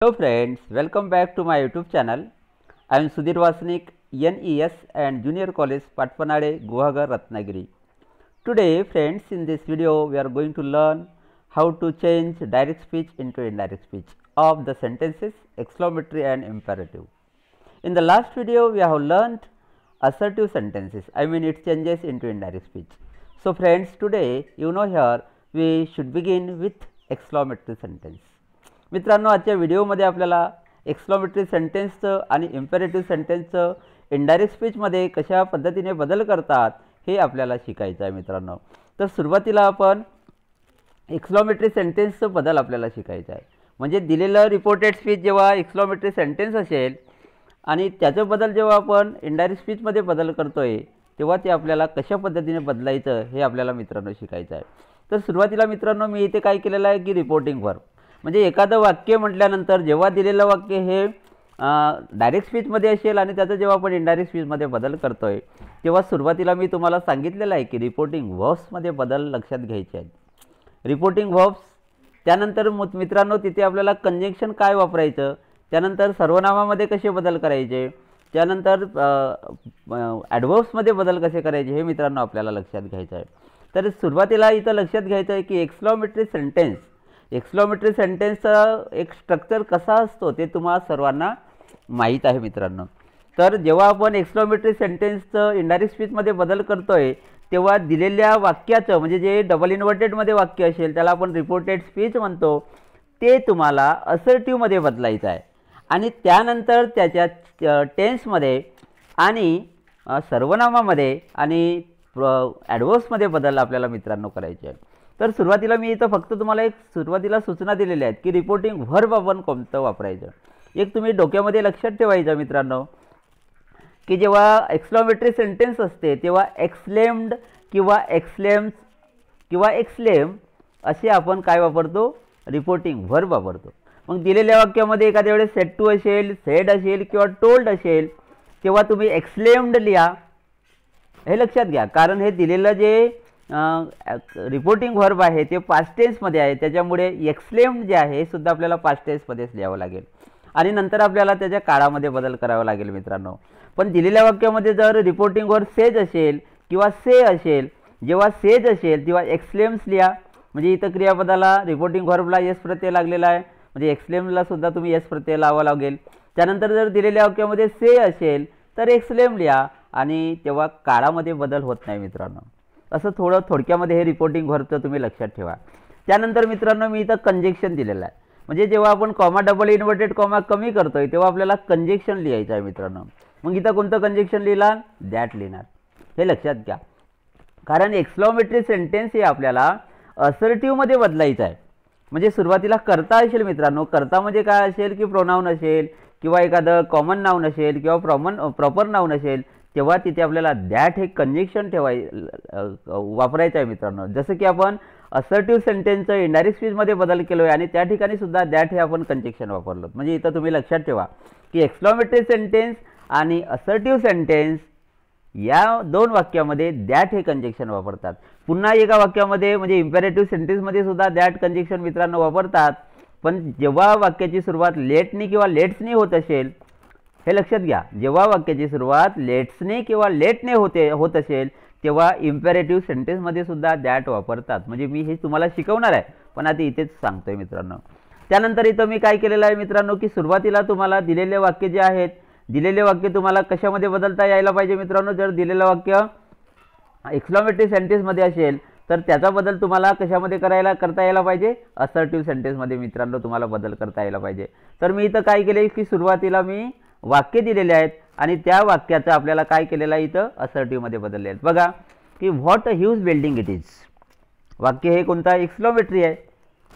Hello friends, welcome back to my YouTube channel. I am Sudhir Vasnik, NES and Junior College, Patpanade, Guhagar, Ratnagiri. Today friends, in this video we are going to learn how to change direct speech into indirect speech of the sentences, exclamatory and imperative. In the last video we have learned assertive sentences, it changes into indirect speech. So friends, today here we should begin with exclamatory sentence. मित्रांनो, आजच्या व्हिडिओमध्ये आपल्याला exclamatory सेंटेन्सचं आणि imperative सेंटेन्सचं indirect स्पीचमध्ये कशा पद्धतीने बदल करतात हे आपल्याला शिकायचं आहे मित्रांनो. तर सुरुवातीला आपण एक्सक्लेमेटरी सेंटेन्सचं बदल आपल्याला शिकायचं आहे. म्हणजे दिलेलं रिपोर्टेड स्पीच जेव्हा एक्सक्लेमेटरी सेंटेन्स असेल आणि त्याचं बदल जेव्हा आपण इनडायरेक्ट स्पीचमध्ये बदल करतोय तेव्हा ते आपल्याला कशा पद्धतीने बदलायचं हे आपल्याला मित्रांनो शिकायचं आहे. तर सुरुवातीला मित्रांनो मी इथे काय केलेलं आहे की रिपोर्टिंग वर्ब, म्हणजे एखादं वाक्य म्हटल्यानंतर जेव्हा दिलेलं वाक्य हे डायरेक्ट स्पीचमध्ये असेल आणि त्याचं जेव्हा आपण इनडायरेक्ट स्पीचमध्ये बदल करतोय तेव्हा सुरुवातीला मी तुम्हाला सांगितलेलं आहे की रिपोर्टिंग वर्ब्समध्ये बदल लक्षात घ्यायचे आहेत. रिपोर्टिंग वर्ब्स, त्यानंतर मित्रांनो तिथे आपल्याला कंजंक्शन काय वापरायचं, त्यानंतर सर्वनामामध्ये कसे बदल करायचे, त्यानंतर ॲडवर्ब्समध्ये बदल कसे करायचे हे मित्रांनो आपल्याला लक्षात घ्यायचं आहे. तर सुरुवातीला इथं लक्षात घ्यायचं आहे की एक्सक्लेमेटरी सेंटेन्स, एक्सक्लेमेटरी सेंटेन्सचा एक स्ट्रक्चर कसा असतो ते तुम्हाला सर्वांना माहीत आहे मित्रांनो. तर जेव्हा आपण एक्सक्लेमेटरी सेंटेन्सचं इनडायरेक्ट स्पीचमध्ये बदल करतोय तेव्हा दिलेल्या वाक्याचं, म्हणजे जे डबल इन्व्हर्टेडमध्ये वाक्य असेल त्याला आपण रिपोर्टेड स्पीच म्हणतो, ते तुम्हाला असर्टिव्हमध्ये बदलायचं आहे आणि त्यानंतर त्याच्या टेन्समध्ये आणि सर्वनामामध्ये आणि ॲडवर्ब्समध्ये बदल आपल्याला मित्रांनो करायचे आहे. तर सुरुवातीला मी इथं फक्त तुम्हाला एक सुरुवातीला सूचना दिलेल्या आहेत की रिपोर्टिंग वर्ब आपण कोणतं वापरायचं. एक तुम्ही डोक्यामध्ये लक्षात ठेवायचं मित्रांनो की जेव्हा एक्सक्लेमेटरी सेंटेन्स असते तेव्हा एक्सलेम्ड किंवा एक्सलेम्स किंवा एक्सलेम असे आपण काय वापरतो, रिपोर्टिंग वर्ब वापरतो. मग दिलेल्या वाक्यामध्ये एखाद्या वेळेस सेड टू असेल, सेड असेल किंवा टोल्ड असेल तेव्हा तुम्ही एक्सलेम्ड लिहा, हे लक्षात घ्या. कारण हे दिलेलं जे रिपोर्टिंग वर्ब आहे ते पास्ट टेन्समध्ये आहे, त्याच्यामुळे एक्सलेम्ड जे आहे हे सुद्धा आपल्याला पास्ट टेन्समध्येच लिहावं लागेल आणि नंतर आपल्याला त्याच्या काळामध्ये बदल करावा लागेल मित्रांनो. पण दिलेल्या वाक्यामध्ये जर रिपोर्टिंग वर्ब सेज असेल किंवा से असेल, जेव्हा सेज असेल तेव्हा एक्सलेम्स लिहा, म्हणजे इथं क्रियापदाला रिपोर्टिंग वर्बला एस प्रत्यय लागलेला आहे, म्हणजे एक्सलेमला सुद्धा तुम्ही एस प्रत्यय लावा लागेल. त्यानंतर जर दिलेल्या वाक्यामध्ये से असेल तर एक्सलेम लिहा आणि तेव्हा काळामध्ये बदल होत नाही मित्रांनो. असं थोडक्यामध्ये हे रिपोर्टिंग वर्बचं तुम्ही लक्षात ठेवा. त्यानंतर मित्रांनो मी इथं कंजंक्शन दिलेलं आहे, म्हणजे जेव्हा आपण कॉमा डबल इन्व्हर्टेड कॉमा कमी करतोय तेव्हा आपल्याला कंजंक्शन लिहायचं आहे मित्रांनो. मग इथं कोणतं कंजंक्शन लिहिणार, दॅट लिहिणार, हे लक्षात घ्या. कारण एक्सक्लेमेटरी सेंटेन्स हे आपल्याला असर्टिव्हमध्ये बदलायचं आहे. म्हणजे सुरुवातीला करता असेल मित्रांनो, करता म्हणजे काय असेल की प्रोनाऊन असेल किंवा एखादं कॉमन नाऊन असेल किंवा प्रॉपर नाऊन असेल तेव्हा तिथे आपल्याला दॅट हे कंजंक्शन वापरायचं आहे मित्रांनो. जसं की आपण असर्टिव्ह सेंटेन्सचं इनडायरेक्ट स्पीचमध्ये बदल केलो आहे आणि त्या ठिकाणी सुद्धा दॅट हे आपण कंजंक्शन वापरलो. म्हणजे इथं तुम्ही लक्षात ठेवा की एक्सक्लेमेटरी सेंटेन्स आणि असर्टिव्ह सेंटेन्स या दोन वाक्यामध्ये दॅट हे कंजंक्शन वापरतात. पुन्हा एका वाक्यामध्ये म्हणजे इम्पेरेटिव्ह सेंटेन्समध्ये सुद्धा दॅट कंजंक्शन मित्रांनो वापरतात, पण जेव्हा वाक्याची सुरुवात लेटनी किंवा लेट्सनी होत असेल, हे लक्षात घ्या, जेव्हा वाक्याची सुरुवात लेट्सने किंवा लेटने होत असेल तेव्हा इम्पेरेटिव्ह सेंटेन्समध्ये सुद्धा दॅट वापरतात. म्हणजे मी हे तुम्हाला शिकवणार आहे पण आता इथेच सांगतोय मित्रांनो. त्यानंतर इथं मी काय केलेलं आहे मित्रांनो की सुरुवातीला तुम्हाला दिलेले वाक्य जे आहेत, दिलेले वाक्य तुम्हाला कशामध्ये बदलता यायला पाहिजे मित्रांनो. जर दिलेलं वाक्य एक्सक्लेमेटरी सेंटेन्समध्ये असेल तर त्याचा बदल तुम्हाला कशामध्ये करता यायला पाहिजे, असर्टिव्ह सेंटेन्समध्ये मित्रांनो तुम्हाला बदल करता यायला पाहिजे. तर मी इथं काय केले की सुरुवातीला मी वाक्य दिलेले आहेत आणि त्या वाक्याचं आपल्याला काय केलेलं आहे इथं असर्टिव्हमध्ये बदलले आहेत. बघा की what a huge building it is, वाक्य हे कोणता एक्सक्लेमेटरी आहे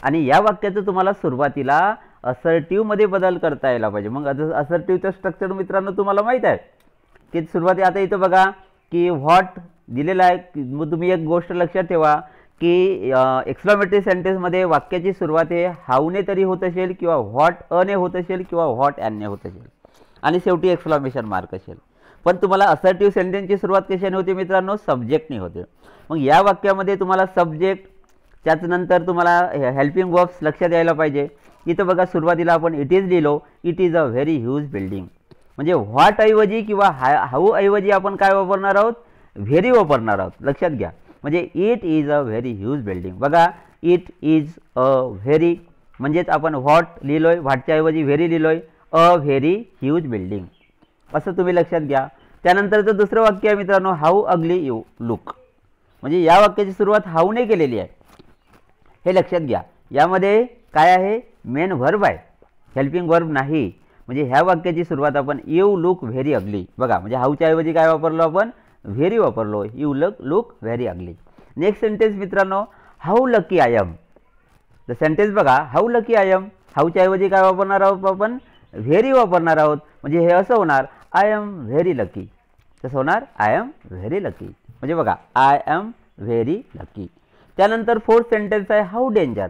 आणि या वाक्याचं तुम्हाला सुरुवातीला असर्टिव्हमध्ये बदल करता यायला पाहिजे. मग असर्टिव्हचं स्ट्रक्चर मित्रांनो तुम्हाला माहीत आहे की सुरुवाती आता इथं बघा की व्हॉट दिलेलं आहे. मग तुम्ही एक गोष्ट लक्षात ठेवा की एक्सक्लेमेटरी सेंटेन्समध्ये वाक्याची सुरुवात हे हाऊने तरी होत असेल किंवा व्हॉट अने होत असेल किंवा व्हॉट ॲनने होत असेल आणि शेवटी एक्सक्लेमेशन मार्क असेल. पण तुम्हाला असर्टिव्ह सेंटेन्सची सुरुवात कशाने होते मित्रांनो, सब्जेक्टने होते. मग या वाक्यामध्ये तुम्हाला सब्जेक्ट त्याच्यानंतर तुम्हाला हेल्पिंग वर्ब्स लक्षात यायला पाहिजे. इथं बघा सुरुवातीला आपण इट इज लिहिलो. It is a very huge building. म्हणजे व्हॉट ऐवजी किंवा हाऊ ऐवजी आपण काय वापरणार आहोत, व्हेरी वापरणार आहोत. लक्षात घ्या. म्हणजे it is a very huge building. बघा इट इज अ व्हेरी म्हणजेच आपण व्हॉट लिहिलोय, व्हॉटच्या ऐवजी व्हेरी लिहिलोय. अ व्हेरी ह्यूज बिल्डिंग असं तुम्ही लक्षात घ्या. त्यानंतरचं दुसरं वाक्य आहे मित्रांनो, हाऊ अगली यू लुक. म्हणजे या वाक्याची सुरुवात हाऊने केलेली आहे, हे लक्षात घ्या. यामध्ये काय आहे, मेन व्हर्ब आहे, हेल्पिंग व्हर्ब नाही. म्हणजे ह्या वाक्याची सुरुवात आपण यू लुक व्हेरी अगली. बघा म्हणजे हाऊच्या ऐवजी काय वापरलो आपण, व्हेरी वापरलो. You look very ugly. Next sentence मित्रांनो, how lucky I am. The sentence बघा, हाऊ लकी आय एम. हाऊच्या ऐवजी काय वापरणार आहोत आपण, व्हेरी वापरणार आहोत. म्हणजे हे असं होणार, आय एम व्हेरी लकी. कसं होणार, आय एम व्हेरी लकी. म्हणजे बघा आय एम व्हेरी लकी. त्यानंतर फोर्थ सेंटेन्स आहे हाऊ डेंजर.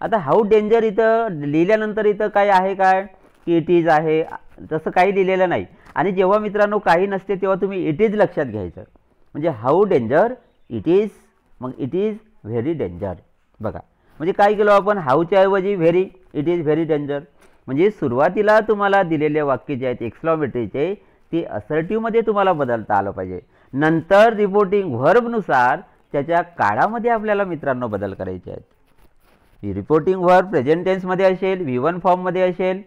आता हाऊ डेंजर इथं लिहिल्यानंतर इथं काय आहे, काय की इट इज आहे, तसं काही लिहिलेलं नाही. आणि जेव्हा मित्रांनो काही नसते तेव्हा तुम्ही इट इज लक्षात घ्यायचं. म्हणजे हाऊ डेंजर इट इज, मग इट इज व्हेरी डेंजर. बघा म्हणजे काय केलं आपण, हाऊच्या ऐवजी very, it is very danger. म्हणजे सुरुवातीला तुम्हाला दिलेले वाक्य जे आहेत एक्सक्लमेटरीचे ते असर्टिव्हमध्ये तुम्हाला बदलता आलं पाहिजे. नंतर रिपोर्टिंग व्हर्बनुसार त्याच्या काळामध्ये आपल्याला मित्रांनो बदल करायचे आहेत. रिपोर्टिंग व्हर्ब प्रेझेंट टेन्समध्ये असेल, V1 फॉर्ममध्ये असेल,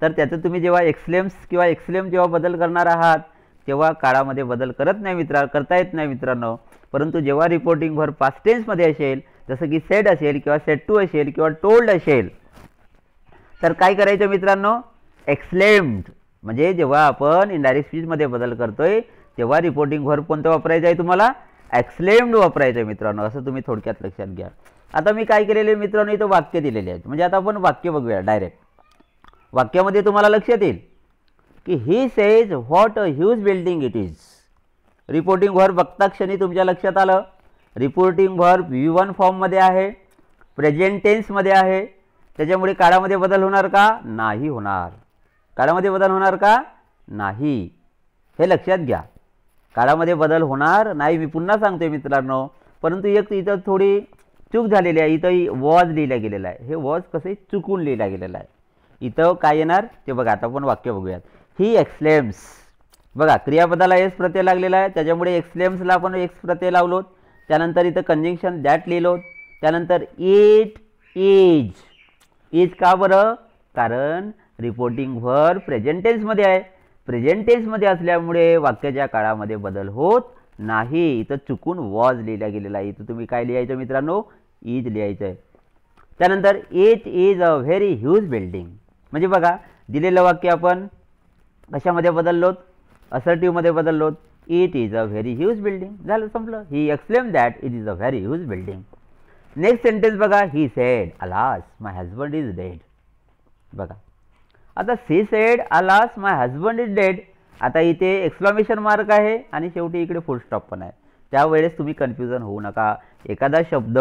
तर त्याचं तुम्ही जेव्हा एक्सलेम्स किंवा एक्सलेम जेव्हा बदल करणार आहात तेव्हा काळामध्ये बदल करता येत नाही मित्रांनो. परंतु जेव्हा रिपोर्टिंग व्हर्ब पास्ट टेन्समध्ये असेल, जसं की सेड असेल किंवा सेड टू असेल किंवा टोल्ड असेल, तर काय करायचं मित्रांनो, एक्सलेम्ड. म्हणजे जेव्हा आपण इनडायरेक्ट स्पीचमध्ये बदल करतोय तेव्हा रिपोर्टिंग व्हर्ब कोणतं वापरायचं आहे, तुम्हाला एक्सलेम्ड वापरायचं आहे मित्रांनो. असं तुम्ही थोडक्यात लक्षात घ्या. आता मी काय केलेले मित्रांनो, इथं वाक्य दिलेले आहेत. म्हणजे आता आपण वाक्य बघूया डायरेक्ट. वाक्यामध्ये तुम्हाला लक्षात येईल की he says what a huge building it is. Reporting verb बघता क्षणी तुमच्या लक्षात आलं, रिपोर्टिंग व्हर्ब V1 फॉर्ममध्ये आहे, प्रेझेंट टेन्समध्ये आहे. त्याच्यामुळे काळामध्ये बदल होणार का, नाही होणार. काळामध्ये बदल होणार का, नाही, हे लक्षात घ्या. काळामध्ये बदल होणार नाही. मी पुन्हा सांगतोय मित्रांनो, परंतु एक इथं थोडी चूक झालेली आहे. इथं वॉज लिहिला गेलेला आहे. हे वॉज कसं चुकून लिहिला गेलेला आहे. इथं काय येणार ते बघा. आता आपण वाक्य बघूयात. ही एक्सलेम्स. बघा क्रियापदाला एस प्रत्यय लागलेला आहे, त्याच्यामुळे एक्सलेम्सला आपण एक्स प्रत्यय लावलो. त्यानंतर इथं कंजंक्शन दॅट लिहिलो. त्यानंतर इट इज. इज का बरं, कारण रिपोर्टिंग व्हर्ब प्रेझेंट टेन्समध्ये आहे. प्रेझेंट टेन्समध्ये असल्यामुळे वाक्याच्या काळामध्ये बदल होत नाही. इथं चुकून वॉज लिहिला गेलेला आहे. इथं तुम्ही काय लिहायचं मित्रांनो, इज लिहायचं आहे. त्यानंतर it is a very huge building. म्हणजे बघा दिलेलं वाक्य आपण कशामध्ये बदललोत, असर्टिव्हमध्ये बदललोत. It is a very huge building. झालं, संपलं. He explain that it is a very huge building. Next sentence बघा, he said alas my husband is dead. बघा आता she said alas my husband is dead. आता इथे exclamation mark आहे आणि शेवटी इकडे फुल स्टॉप पण आहे. त्यावेळेस तुम्ही कन्फ्युजन होऊ नका. एखादा शब्द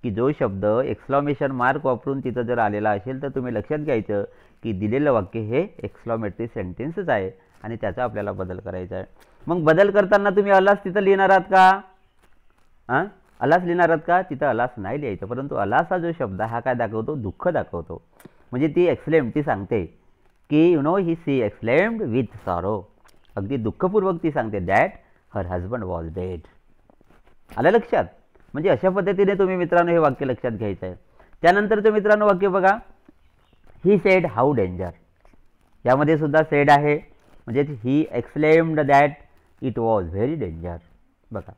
की जो शब्द एक्सक्लेमेशन मार्क वापरून तिथं जर आलेला असेल तर तुम्ही लक्षात घ्यायचं की दिलेलं वाक्य हे एक्सक्लेमेटरी सेंटेन्सच आहे आणि त्याचा आपल्याला बदल करायचा आहे. मग बदल करताना तुम्ही अलास तिथं लिहिणार आहात का, अलास लिहिणार आहात का, तिथं अलास नाही लिहायचं. परंतु अलास हा जो शब्द हा काय दाखवतो, दुःख दाखवतो. म्हणजे ती एक्सलेम्ड, ती सांगते की यू नो ही सी एक्सलेम्ड विथ सॉरो. अगदी दुःखपूर्वक ती सांगते that her husband was dead. आलं लक्षात. म्हणजे अशा पद्धतीने तुम्ही मित्रांनो हे वाक्य लक्षात घ्यायचं आहे. त्यानंतरचं मित्रांनो वाक्य बघा, ही सेड हाऊ डेंजर. यामध्ये सुद्धा सेड आहे. म्हणजे he exclaimed that it was very danger. बघा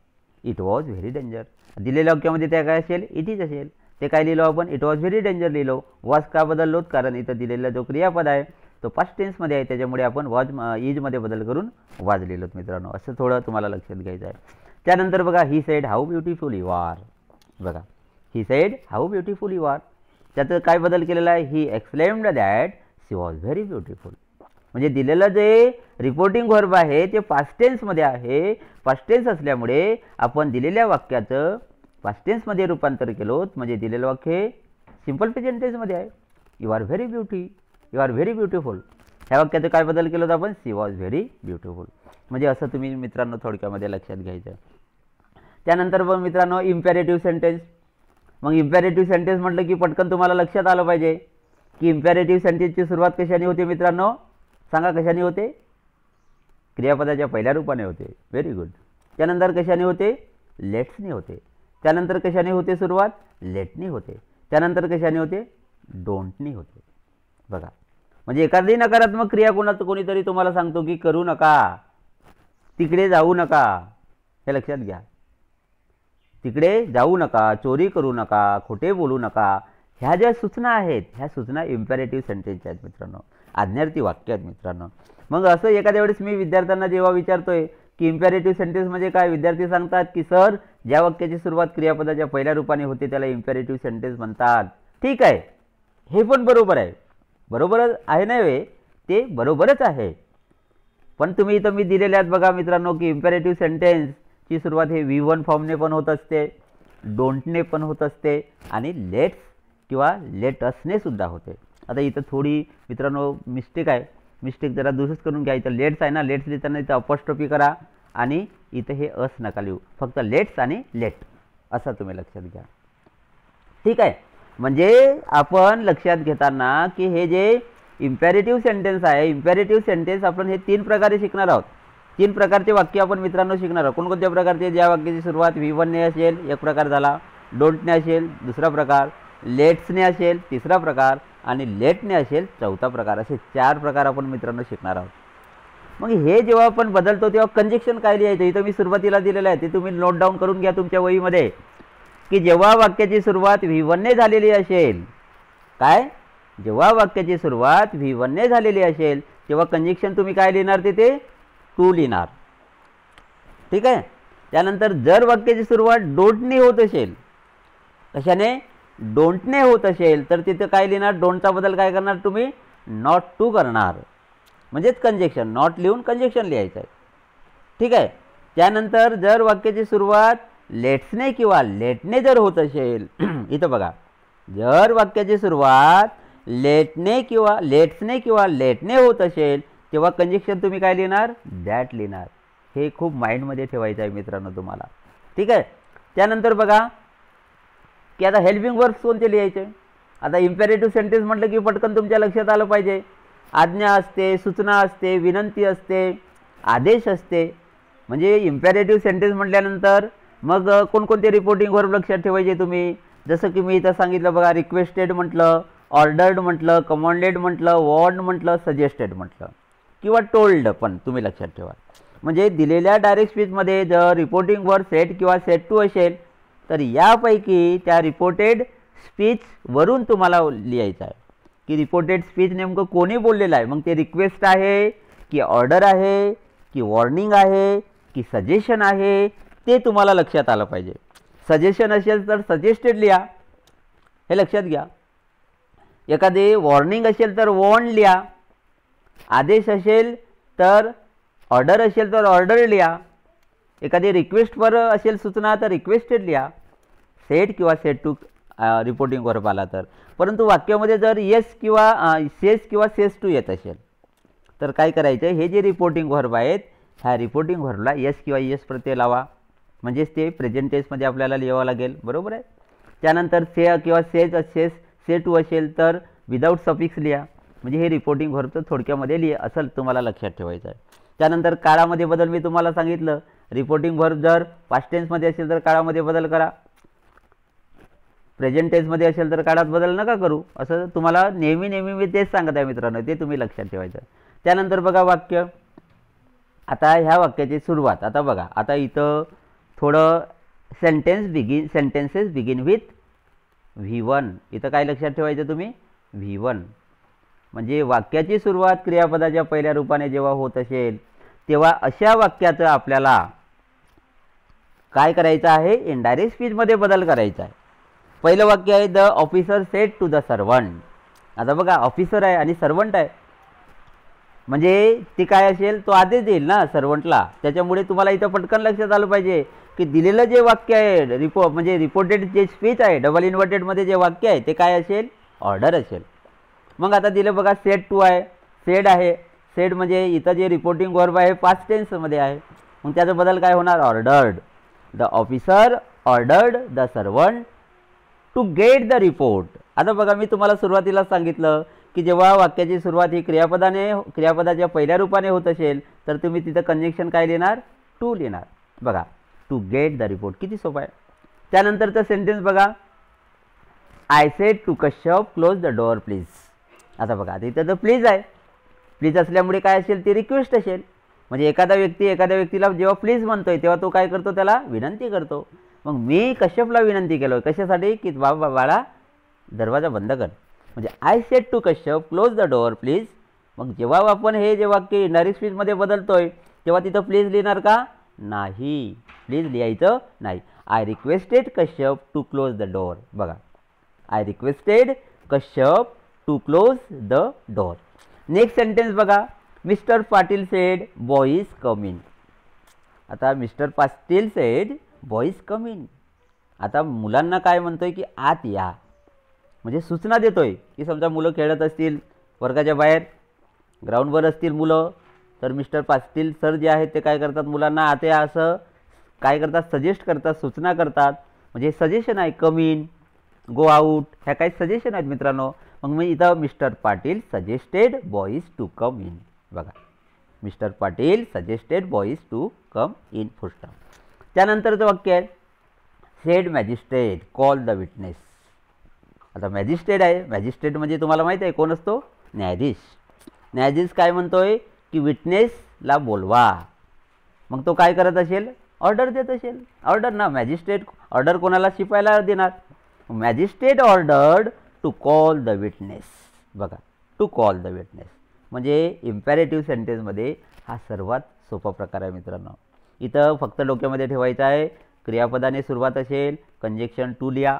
इट वॉज व्हेरी डेंजर. दिलेल्या वाक्यामध्ये त्या काय असेल, इट इज असेल. ते काय लिहिलो आपण, इट वॉज व्हेरी डेंजर लिहिलो. वॉज का बदललोत, कारण इथं दिलेला जो क्रियापद आहे तो पास्ट टेन्समध्ये आहे, त्याच्यामुळे आपण वॉज इजमध्ये बदल करून वॉज लिहिलोत मित्रांनो. असं थोडं तुम्हाला लक्षात घ्यायचं आहे. त्यानंतर बघा, he said how beautiful you are. बघा he said how beautiful you are. त्याचं काय बदल केलेला आहे, he exclaimed that she was very beautiful. म्हणजे दिलेलं जे रिपोर्टिंग व्हर्ब आहे ते पास्ट टेन्समध्ये आहे. पास्ट टेन्स असल्यामुळे आपण दिलेल्या वाक्याचं पास्ट टेन्समध्ये रूपांतर केलो. म्हणजे दिलेलं वाक्य सिंपल प्रेझेंट टेन्समध्ये आहे. You are very you are very beautiful. ह्या वाक्याचं काय बदल केलं आपण, सी वॉज व्हेरी ब्युटिफुल. म्हणजे असं तुम्ही मित्रांनो थोडक्यामध्ये लक्षात घ्यायचं. त्यानंतर मग मित्रांनो इम्पेरेटिव्ह सेंटेन्स. मग इम्पेरेटिव्ह सेंटेन्स म्हटलं की पटकन तुम्हाला लक्षात आलं पाहिजे की इम्पेरेटिव्ह सेंटेन्सची सुरुवात कशाने होते मित्रांनो, सांगा कशाने होते? क्रियापदाच्या पहिल्या रूपाने होते. Very good. त्यानंतर कशाने होते? लेट्सने होते. त्यानंतर कशाने होते सुरुवात? लेटने होते. त्यानंतर कशाने होते? डोंटने होते. बघा, म्हणजे एखादी नकारात्मक क्रिया कोणीतरी तुम्हाला सांगतो की करू नका, तिकडे जाऊ नका, हे लक्षात घ्या. तिकडे जाऊ नका, चोरी करू नका, खोटे बोलू नका, ह्या ज्या सूचना आहेत ह्या सूचना इम्पेरेटिव्ह सेंटेन्सच्या आहेत मित्रांनो, आज्ञार्थी वाक्य आहेत मित्रांनो. मग असं एखाद्या वेळेस मी विद्यार्थ्यांना जेव्हा विचारतोय की इम्पेरेटिव्ह सेंटेन्स म्हणजे काय, विद्यार्थी सांगतात की सर ज्या वाक्याची सुरुवात क्रियापदाच्या पहिल्या रूपाने होते त्याला इम्पेरेटिव्ह सेंटेन्स म्हणतात. ठीक आहे, हे पण बरोबर आहे, बरोबरच आहे नाही, ते बरोबरच आहे. पण तुम्ही इथं मी दिलेले आहेत बघा मित्रांनो की इम्पेरेटिव्ह सेंटेन्सची सुरुवात हे V1 फॉर्मने पण होत असते, डोंटने पण होत असते आणि लेट्स किंवा लेट असने सुद्धा होते. आता इथं थोडी मित्रांनो मिस्टेक आहे, मिस्टेक जरा दुरुस्त करून घ्या. इथं लेट्स आहे ना, लेट्स लिहिताना इथं अपॉस्ट्रोफी करा आणि इथं हे अस नका लिहू, फक्त लेट्स आणि लेट असं तुम्ही लक्षात घ्या. ठीक आहे, म्हणजे आपण लक्षात घेताना की हे जे इम्पेरेटिव्ह सेंटेन्स आहे, इम्पेरेटिव्ह सेंटेन्स आपण हे 3 प्रकारे शिकणार आहोत. 3 प्रकारचे वाक्य आपण मित्रांनो शिकणार आहोत. कोणकोणत्या प्रकारचे? ज्या वाक्याची सुरुवात V1 ने असेल एक प्रकार झाला, डोंटने असेल दुसरा प्रकार, लेट्सने असेल तिसरा प्रकार आणि लेटने असेल चौथा प्रकार. असे 4 प्रकार आपण मित्रांनो शिकणार आहोत. मग हे जेव्हा आपण बदलतो तेव्हा कंजक्शन काय लिहायचं इथं मी सुरुवातीला दिलेलं आहे, ते तुम्ही नोट डाऊन करून घ्या तुमच्या वहीमध्ये की जेव्हा वाक्याची सुरुवात V1 ने झालेली असेल, काय, जेव्हा वाक्याची सुरुवात V1 ने झालेली असेल तेव्हा कंजक्शन तुम्ही काय लिहिणार, तिथे टू लिहिणार. ठीक आहे. त्यानंतर जर वाक्याची सुरुवात डोंटने होत असेल, कशाने? डोंटने होत असेल तर तिथे काय लिहिणार, डोंटचा बदल काय करणार तुम्ही, नॉट टू करणार, म्हणजेच कंजक्शन, नॉट लिहून कंजक्शन लिहायचं आहे. ठीक आहे. त्यानंतर जर वाक्याची सुरुवात लेट्सने किंवा लेटने जर होत असेल, इथं बघा, जर वाक्याची सुरुवात लेट्सने किंवा लेटने होत असेल तेव्हा कंजक्शन तुम्ही काय लिहिणार, दॅट लिहिणार. हे खूप माइंडमध्ये ठेवायचं आहे मित्रांनो तुम्हाला. ठीक आहे. त्यानंतर बघा की आता हेल्पिंग वर्ब्स कोणते लिहायचे. आता इम्पेरेटिव्ह सेंटेन्स म्हटलं की पटकन तुमच्या लक्षात आलं पाहिजे, आज्ञा असते, सूचना असते, विनंती असते, आदेश असते. म्हणजे इम्पेरेटिव्ह सेंटेन्स म्हटल्यानंतर मग कोणकोणते रिपोर्टिंग वर्ब लक्षात ठेवायचे तुम्ही, जसं की मी इथं सांगितलं बघा, रिक्वेस्टेड म्हटलं, ऑर्डर्ड म्हटलं, कमांडेड म्हटलं, वॉर्ड म्हटलं, सजेस्टेड म्हटलं किंवा टोल्ड पण तुम्ही लक्षात ठेवा. म्हणजे दिलेल्या डायरेक्ट स्पीचमध्ये जर रिपोर्टिंग वर्ब सेट किंवा सेट टू असेल तर यापैकी त्या रिपोर्टेड स्पीचवरून तुम्हाला लिहायचं आहे की रिपोर्टेड स्पीच नेमकं कोणी बोललेलं आहे. मग ते रिक्वेस्ट आहे की ऑर्डर आहे की वॉर्निंग आहे की सजेशन आहे ते तुम्हाला लक्षात आलं पाहिजे. सजेशन असेल तर सजेस्टेड लिहा, हे लक्षात घ्या. एखादी वॉर्निंग असेल तर वॉर्न लिहा, आदेश असेल तर ऑर्डर असेल तर ऑर्डर लिहा, एखादी रिक्वेस्टवर असेल सूचना तर रिक्वेस्टेड लिहा, सेट किंवा सेट टू रिपोर्टिंग वर्ब आला तर. परंतु वाक्यामध्ये जर येस किंवा सेस टू येत असेल तर काय करायचं, हे जे रिपोर्टिंग वर्ब आहेत ह्या रिपोर्टिंग वर्बला येस किंवा येस प्रत्यय लावा, म्हणजेच ते प्रेझेंट टेन्समध्ये आपल्याला लिहावं लागेल. बरोबर आहे. त्यानंतर से किंवा से टू असेल तर विदाऊट सफिक्स लिहा, म्हणजे हे रिपोर्टिंग वर्बचं थोडक्यामध्ये लिहा असं तुम्हाला लक्षात ठेवायचं आहे. त्यानंतर काळामध्ये बदल मी तुम्हाला सांगितलं, रिपोर्टिंग वर्ब जर पास्ट टेन्समध्ये असेल तर काळामध्ये बदल करा, प्रेझेंट टेन्समध्ये असेल तर काळात बदल नका करू, असं तुम्हाला नेहमी मी तेच सांगत आहे मित्रांनो, ते तुम्ही लक्षात ठेवायचं. त्यानंतर बघा वाक्य, आता ह्या वाक्याची सुरुवात, आता बघा, आता इथं थोडं सेंटेन्सेस बिगिन विथ V1, इथं काय लक्षात ठेवायचं तुम्ही, V1. म्हणजे वाक्याची सुरुवात क्रियापदाच्या पहिल्या रूपाने जेव्हा होत असेल तेव्हा अशा वाक्याचं आपल्याला काय करायचं आहे, इनडायरेक्ट स्पीचमध्ये बदल करायचा आहे. पहिलं वाक्य आहे the officer said to the servant. आता बघा, ऑफिसर आहे आणि सर्वंट आहे, म्हणजे ते काय असेल, तो आदेश देईल ना सर्वंटला. त्याच्यामुळे तुम्हाला इथं पटकन लक्षात आलं पाहिजे की दिलेलं जे वाक्य आहे म्हणजे रिपोर्टेड जे स्पीच आहे डबल इन्व्हर्टेडमध्ये जे वाक्य आहे ते काय असेल, ऑर्डर असेल. मग आता दिलं बघा, सेड टू आहे, सेड आहे, सेड म्हणजे इथं जे रिपोर्टिंग वर्ब आहे पास्ट टेन्समध्ये आहे, मग त्याचा बदल काय होणार, ordered. The officer ordered the servant to get the report. आता बघा मी तुम्हाला सुरुवातीला सांगितलं की जेव्हा वाक्याची सुरुवात ही क्रियापदाच्या पहिल्या रूपाने होत असेल तर तुम्ही तिथं कंजंक्शन काय लिहिणार, टू लिहिणार. बघा टू गेट द रिपोर्ट किती सोपं आहे. त्यानंतरचं सेंटेन्स बघा, I said to Kashyap close the door please. आता बघा आता इथं तर प्लीज आहे, प्लीज असल्यामुळे काय असेल ती रिक्वेस्ट असेल. म्हणजे एखादा व्यक्तीला जेव्हा प्लीज म्हणतोय तेव्हा तो काय करतो, त्याला विनंती करतो. मग मी कश्यपला विनंती केलो कशासाठी की बाळा दरवाजा बंद कर. म्हणजे I said to Kashyap close the door please. मग जेव्हा आपण हे जे वाक्य इनडायरेक्ट स्पीचमध्ये बदलतोय तेव्हा तिथं प्लीज लिहिणार का, नाही, प्लीज लिहायचं नाही. I requested Kashyap to close the door. बघा I requested Kashyap to close the door. Next sentence बघा, Mr Patil said boys come in. आता Mr Patil said boys come in. आता मुलांना काय म्हणतोय की आत या, म्हणजे सूचना देतोय की समजा मुलं खेळत असतील वर्गाच्या बाहेर ग्राउंडवर असतील मुलं, तर मिस्टर पाटील सर जे आहेत ते काय करतात, मुलांना आत या असं काय करतात, सजेस्ट करतात, सूचना करतात. म्हणजे सजेशन आहे, कम इन, गो आउट, ह्या काही सजेशन आहेत मित्रांनो. मग मी इथं Mr Patil suggested boys to come in. बघा Mr Patil suggested boys to come in full stop. त्यानंतरचं वाक्य आहे, said magistrate call the witness. आता मॅजिस्ट्रेट आहे, मॅजिस्ट्रेट म्हणजे तुम्हाला माहीत आहे कोण असतो, न्यायाधीश. न्यायाधीश काय म्हणतोय की विटनेसला बोलवा. मग तो काय करत असेल, ऑर्डर देत असेल. ऑर्डर ना, मॅजिस्ट्रेट ऑर्डर कोणाला, शिपायला देणार. Magistrate ordered to call the witness. बघा टू कॉल द विटनेस म्हणजे इम्पॅरेटिव्ह सेंटेन्समध्ये हा सर्वात सोपा प्रकार आहे मित्रांनो. इथं फक्त डोक्यामध्ये ठेवायचं आहे, क्रियापदाने सुरुवात असेल, कंजक्शन टू लिहा.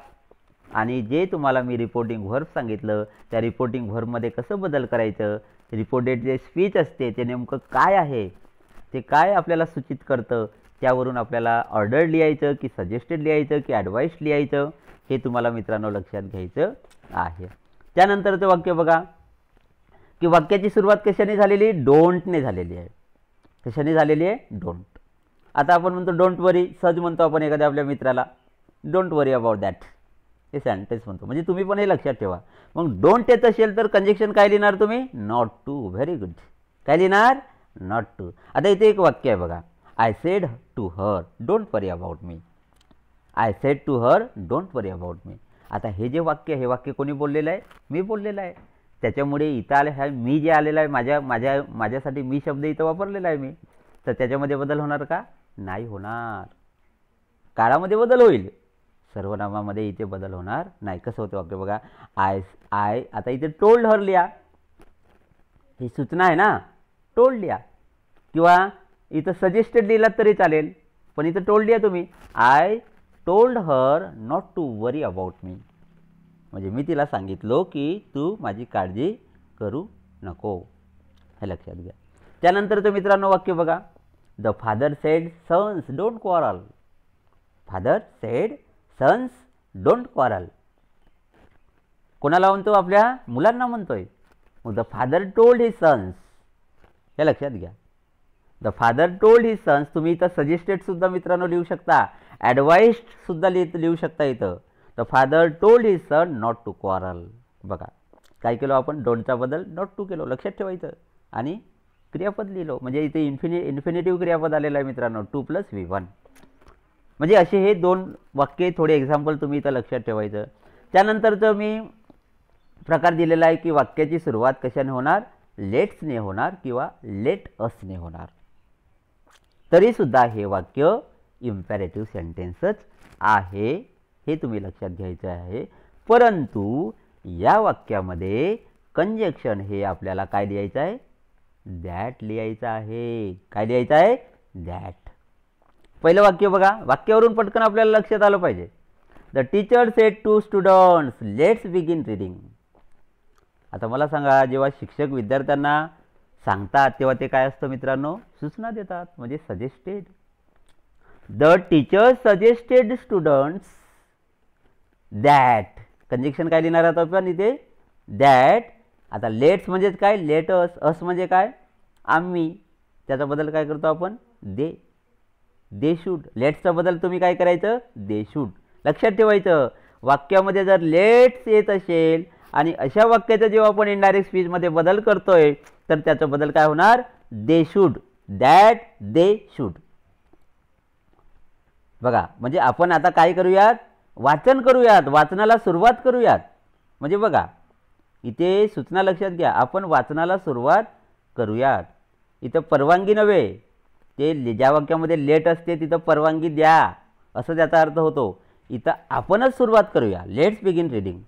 आणि जे तुम्हाला मी रिपोर्टिंग व्हर्ब सांगितलं त्या रिपोर्टिंग व्हर्बमध्ये कसं बदल करायचं, रिपोर्टेड जे स्पीच असते ते नेमकं काय आहे, ते काय आपल्याला सूचित करतं, त्यावरून आपल्याला ऑर्डर लिहायचं की सजेस्टेड लिहायचं की ॲडवाईस लिहायचं हे तुम्हाला मित्रांनो लक्षात घ्यायचं आहे. त्यानंतरचं वाक्य बघा की वाक्याची सुरुवात कशाने झालेली, डोंटने झालेली आहे. कशाने झालेली आहे, डोंट. आता आपण म्हणतो डोंट वरी, सहज म्हणतो आपण एखाद्या आपल्या मित्राला डोंट वरी अबाउट दॅट, हे सेंटेन्स म्हणतो. म्हणजे तुम्ही पण हे लक्षात ठेवा. मग डोंट येत असेल तर कंजक्शन काय लिहिणार तुम्ही, नॉट टू. Very good. काय लिहिणार, नॉट टू. आता इथे एक वाक्य आहे बघा, I said to her don't worry about me. I said to her don't worry about me. आता हे जे वाक्य, हे वाक्य कोणी बोललेलं आहे, मी बोललेलं आहे. त्याच्यामुळे इथं आले ह्या मी जे आलेलं आहे, माझ्यासाठी मी शब्द इथं वापरलेला आहे मी, तर त्याच्यामध्ये बदल होणार का, नाही होणार. काळामध्ये बदल होईल, सर्वनामामध्ये इथे बदल होणार नाही. कसं होतं वाक्य बघा, आय आता इथे टोल्ड हर लिहा, ही सूचना आहे ना, टोल्ड लिहा. किंवा इथं सजेस्टेड लिहिलात तरी चालेल, पण इथं टोल्ड लिहा तुम्ही. I told her not to worry about me. म्हणजे मी तिला सांगितलो की तू माझी काळजी करू नको, हे लक्षात घ्या. त्यानंतरचं मित्रांनो वाक्य बघा, the father said sons don't quarrel. Father said sons don't quarrel. कोणाला म्हणतो, आपल्या मुलांना म्हणतोय. मग the father told his sons, हे लक्षात घ्या. The father told his sons. तुम्ही इथं सजेस्टेड सुद्धा मित्रांनो लिहू शकता, ॲडवाइस्ड सुद्धा लिहू शकता इथं. The father told his son not to quarrel. बघा काय केलं आपण, डोंटचा बदल नॉट टू केलो, लक्षात ठेवायचं. आणि क्रियापद लिहिलो, म्हणजे इथे इन्फिनिटिव्ह क्रियापद आलेलं आहे मित्रांनो, 2 + V1. म्हणजे असे हे दोन वाक्य, थोडे एक्झाम्पल तुम्ही इथं लक्षात ठेवायचं. त्यानंतरचं मी प्रकार दिलेला आहे की वाक्याची सुरुवात कशाने होणार, लेट्सने होणार किंवा लेट असने होणार. तरीसुद्धा हे वाक्य इम्पॅरेटिव्ह सेंटेन्सच आहे, हे तुम्ही लक्षात घ्यायचं आहे. परंतु या वाक्यामध्ये कंजक्शन हे आपल्याला काय लिहायचं आहे, दॅट लिहायचं आहे. काय लिहायचं आहे, दॅट. पहिलं वाक्य बघा, वाक्यावरून पटकन आपल्याला लक्षात आलं पाहिजे. The teacher said to students let's begin reading. आता मला सांगा, जेव्हा शिक्षक विद्यार्थ्यांना सांगतात तेव्हा ते काय असतं मित्रांनो, सूचना देतात, म्हणजे suggested. The teacher suggested students that. Conjunction काय लिहिणार आहोत आपण इथे, दॅट. आता लेट्स म्हणजेच काय, लेट अस. अस म्हणजे काय, आम्ही. त्याचा बदल काय करतो आपण, दे. They should. लेट्सचा बदल तुम्ही काय करायचं, दे शूड. लक्षात ठेवायचं, वाक्यामध्ये जर लेट्स येत असेल आणि अशा वाक्याचा जेव्हा आपण इनडायरेक्ट स्पीचमध्ये बदल करतोय तर त्याचा बदल काय होणार, they should, that they should. बघा म्हणजे आपण आता काय करूयात, वाचन करूयात, वाचनाला सुरुवात करूयात. म्हणजे बघा इथे सूचना लक्षात घ्या, आपण वाचनाला सुरुवात करूयात. इथं परवानगी नव्हे, ते ज्या वाक्यामध्ये लेट असते तिथं परवानगी द्या असं त्याचा अर्थ होतो. इथं आपणच सुरुवात करूया, लेट्स बिगिन रीडिंग.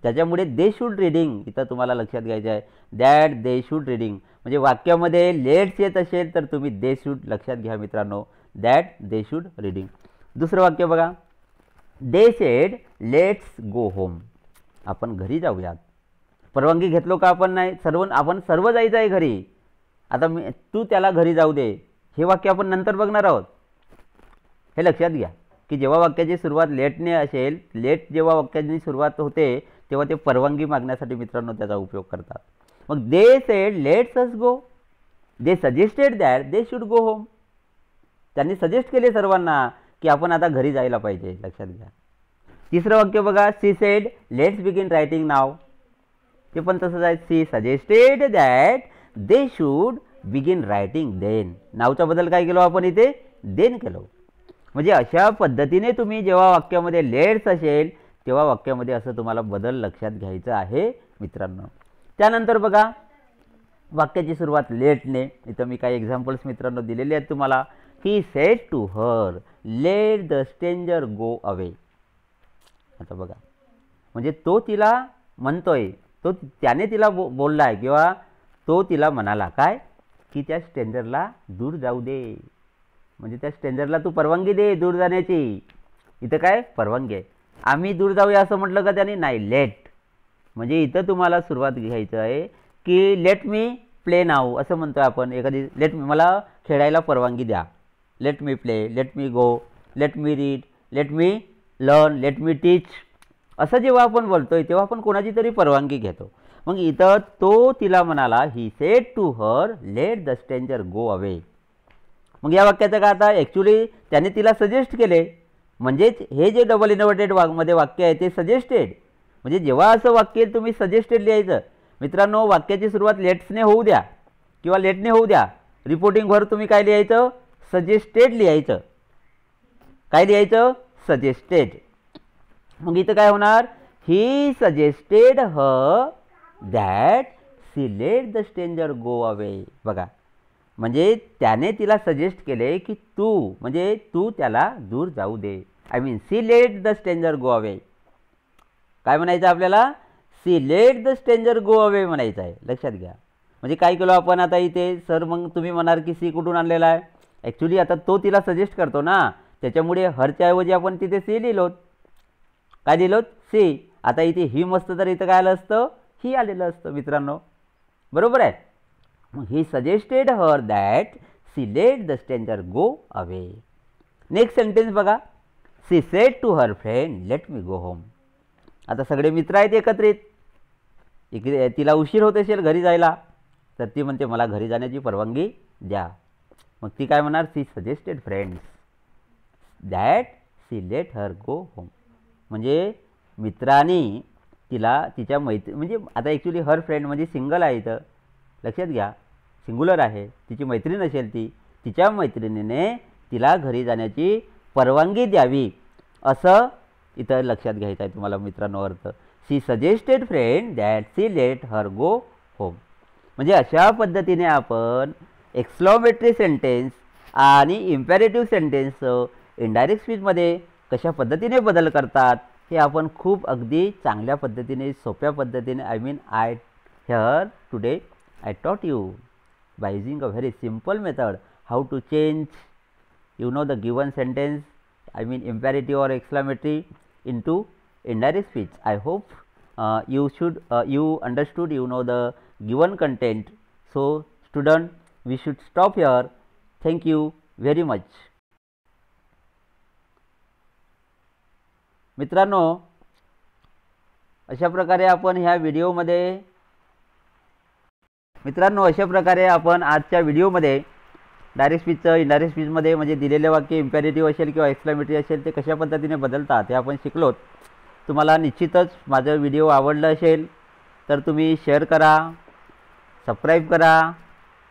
त्याच्यामुळे दे शूड रीडिंग इथं तुम्हाला लक्षात घ्यायचं आहे, दॅट दे शूड रीडिंग. म्हणजे वाक्यामध्ये लेट्स येत असेल तर तुम्ही दे शूड लक्षात घ्या मित्रांनो, दॅट दे शूड रीडिंग. दुसरं वाक्य बघा, they said let's go home. आपण घरी जाऊयात. परवानगी घेतलो का आपण, नाही, आपण सर्व जायचं आहे घरी. आता तू त्याला घरी जाऊ दे, हे वाक्य आपण नंतर बघणार आहोत. हे लक्षात घ्या की जेव्हा वाक्याची सुरुवात लेटने असेल, लेट जेव्हा वाक्याची सुरुवात होते तेव्हा ते परवानगी मागण्यासाठी मित्रांनो त्याचा उपयोग करतात. मग they said let's us go, they suggested that they should go home. त्यांनी सजेस्ट केले सर्वांना की आपण आता घरी जायला पाहिजे, लक्षात घ्या. तिसरं वाक्य बघा, she said let's begin writing now. ते पण तसंच आहे, she suggested that they should begin writing then. नावचा बदल काय केलो आपण इथे, देन केलो. म्हणजे अशा पद्धतीने तुम्ही जेव्हा वाक्यामध्ये लेट्स असेल तेव्हा वाक्यामध्ये असं तुम्हाला बदल लक्षात घ्यायचं आहे मित्रांनो. त्यानंतर बघा वाक्याची सुरुवात लेटने. इथं मी काही एक्झाम्पल्स मित्रांनो दिलेले आहेत तुम्हाला. He said to her let the stranger go away. आता बघा म्हणजे तो तिला म्हणतोय, त्याने तिला बोलला आहे किंवा तो तिला म्हणाला काय की त्या स्ट्रेंजरला दूर जाऊ दे. म्हणजे त्या स्ट्रेंजरला तू परवानगी दे दूर जाण्याची. इथं काय परवानगी आहे. आम्ही दूर जाऊया असं म्हटलं का त्याने, नाही, लेट. म्हणजे इथं तुम्हाला सुरुवात घ्यायचं आहे की लेट मी प्ले नाऊ असं म्हणतोय आपण. एखादी लेट मला खेळायला परवानगी द्या, let me play, let me go, let me read, let me learn, let me teach. असं जेव्हा आपण बोलतोय तेव्हा आपण कोणाची तरी परवानगी घेतो. मग इथं तो तिला म्हणाला, he said to her let the stranger go away. मग या वाक्याचं काय, आता ॲक्च्युली त्याने तिला सजेस्ट केले. म्हणजेच हे जे डबल इन्व्हर्टेड मध्ये वाक्य आहे ते सजेस्टेड. म्हणजे जेव्हा असं वाक्य तुम्ही सजेस्टेड लिहायचं मित्रांनो, वाक्याची सुरुवात लेट्सने होऊ द्या किंवा लेटने होऊ द्या, रिपोर्टिंगवर तुम्ही काय लिहायचं, सजेस्टेड लिहायचं. काय लिहायचं, सजेस्टेड. मग इथं काय होणार, he suggested her that she let the stranger go away. बघा म्हणजे त्याने तिला सजेस्ट केले की तू त्याला दूर जाऊ दे. I mean she let the stranger go away. काय म्हणायचं आपल्याला, she let the stranger go away म्हणायचं आहे, लक्षात घ्या. म्हणजे काय केलं आपण आता इथे, सर मग तुम्ही म्हणाल की सी कुठून आणलेला आहे. ॲक्च्युली आता तो तिला सजेस्ट करतो ना, त्याच्यामुळे हरच्या ऐवजी आपण तिथे सी लिहिलोत. काय लिहिलोत, सी. आता इथे ही मस्त तर इथं काय आलं असतं, ही आलेलं असतं मित्रांनो, बरोबर आहे. मग he suggested her that she let the stranger go away. Next sentence बघा, she said to her friend let me go home. आता सगळे मित्र आहेत एकत्रित, इकडे तिला उशीर होत असेल घरी जायला, तर ती म्हणते मला घरी जाण्याची परवानगी द्या. मग ती काय म्हणणार, she suggested friends that she let her go home. म्हणजे मित्रांनी तिला तिच्या म्हणजे आता ॲक्च्युली हर फ्रेंड म्हणजे सिंगल आहे इथं, लक्षात घ्या, सिंग्युलर आहे. तिची मैत्रीण असेल ती, तिच्या मैत्रिणीने तिला घरी जाण्याची परवानगी द्यावी असं इथं लक्षात घ्यायचं आहे तुम्हाला मित्रांनो अर्थ. She suggested friend that she let her go home. म्हणजे अशा पद्धतीने आपण एक्सक्लेमेटरी सेंटेन्स आणि इम्पेरेटिव्ह सेंटेन्स इनडायरेक्ट स्पीचमध्ये कशा पद्धतीने बदल करतात हे आपण खूप अगदी चांगल्या पद्धतीने, सोप्या पद्धतीने, I mean here today I taught you by using a very simple method how to change the given sentence, I mean imperative or exclamatory, into indirect speech. I hope you understood the given content. So student, we should stop here. Thank you very much. मित्रांनो, अशा प्रकारे आपण आजच्या व्हिडिओमध्ये direct स्पीचचं indirect स्पीचमध्ये म्हणजे दिलेले वाक्य imperative असेल किंवा एक्सक्लेमेटरी असेल ते कशा पद्धतीने बदलतात हे आपण शिकलोत. तुम्हाला निश्चितच माझं व्हिडिओ आवडलं असेल तर तुम्ही शेअर करा, सबस्क्राईब करा,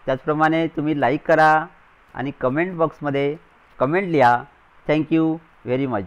त्याचप्रमाणे तुम्ही लाईक करा आणि कमेंट बॉक्समध्ये कमेंट लिहा. Thank you very much.